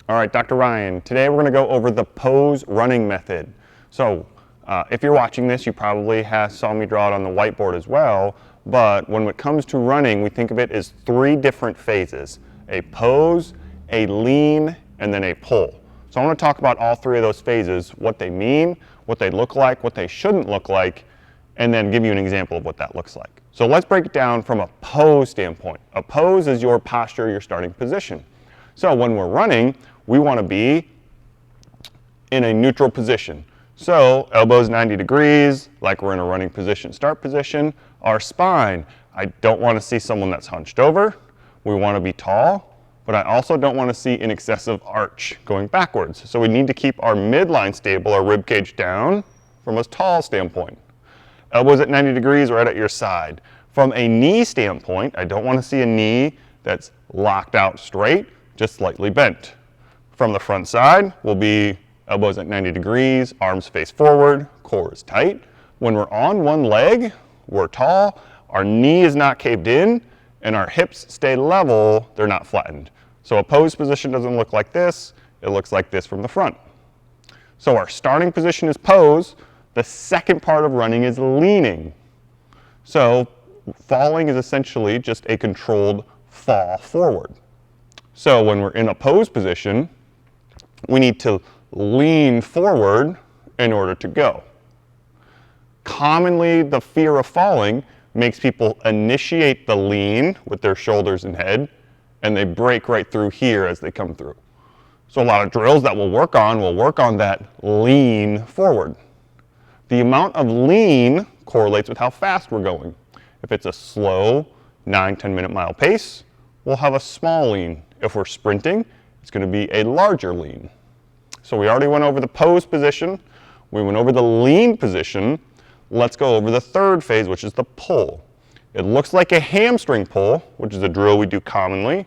All right, Dr. Ryan, today we're going to go over the pose running method. So if you're watching this, you probably saw me draw it on the whiteboard as well, but when it comes to running, we think of it as 3 different phases: a pose, a lean, and then a pull. So I want to talk about all 3 of those phases, what they mean, what they look like, what they shouldn't look like, and then give you an example of what that looks like. So let's break it down from a pose standpoint. A pose is your posture, your starting position. So when we're running, we want to be in a neutral position. So elbows 90 degrees, like we're in a running position, start position. Our spine, I don't want to see someone that's hunched over. We want to be tall, but I also don't want to see an excessive arch going backwards. So we need to keep our midline stable, our rib cage down from a tall standpoint. Elbows at 90 degrees right at your side. From a knee standpoint, I don't want to see a knee that's locked out straight, just slightly bent. From the front side will be elbows at 90 degrees, arms face forward, core is tight. When we're on one leg, we're tall, our knee is not caved in, and our hips stay level, they're not flattened. So a pose position doesn't look like this, it looks like this from the front. So our starting position is pose. The second part of running is leaning. So falling is essentially just a controlled fall forward. So when we're in a pose position, we need to lean forward in order to go. Commonly, the fear of falling makes people initiate the lean with their shoulders and head, and they break right through here as they come through. So a lot of drills that we'll work on that lean forward. The amount of lean correlates with how fast we're going. If it's a slow 9-10 minute mile pace, we'll have a small lean. If we're sprinting, it's going to be a larger lean. So we already went over the pose position. We went over the lean position. Let's go over the third phase, which is the pull. It looks like a hamstring pull, which is a drill we do commonly,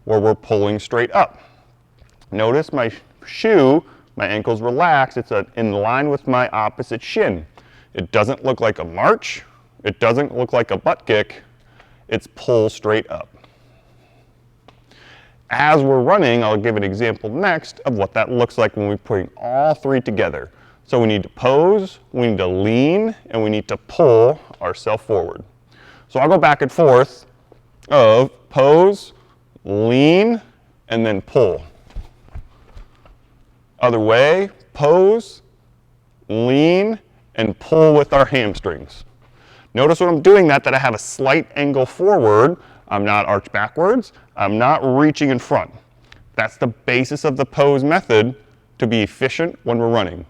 where we're pulling straight up. Notice my shoe, my ankle's relaxed. It's in line with my opposite shin. It doesn't look like a march. It doesn't look like a butt kick. It's pull straight up. As we're running, I'll give an example next of what that looks like when we're putting all 3 together. So we need to pose, we need to lean, and we need to pull ourselves forward. So I'll go back and forth of pose, lean, and then pull. Other way, pose, lean, and pull with our hamstrings. Notice when I'm doing that I have a slight angle forward. I'm not arched backwards. I'm not reaching in front. That's the basis of the pose method to be efficient when we're running.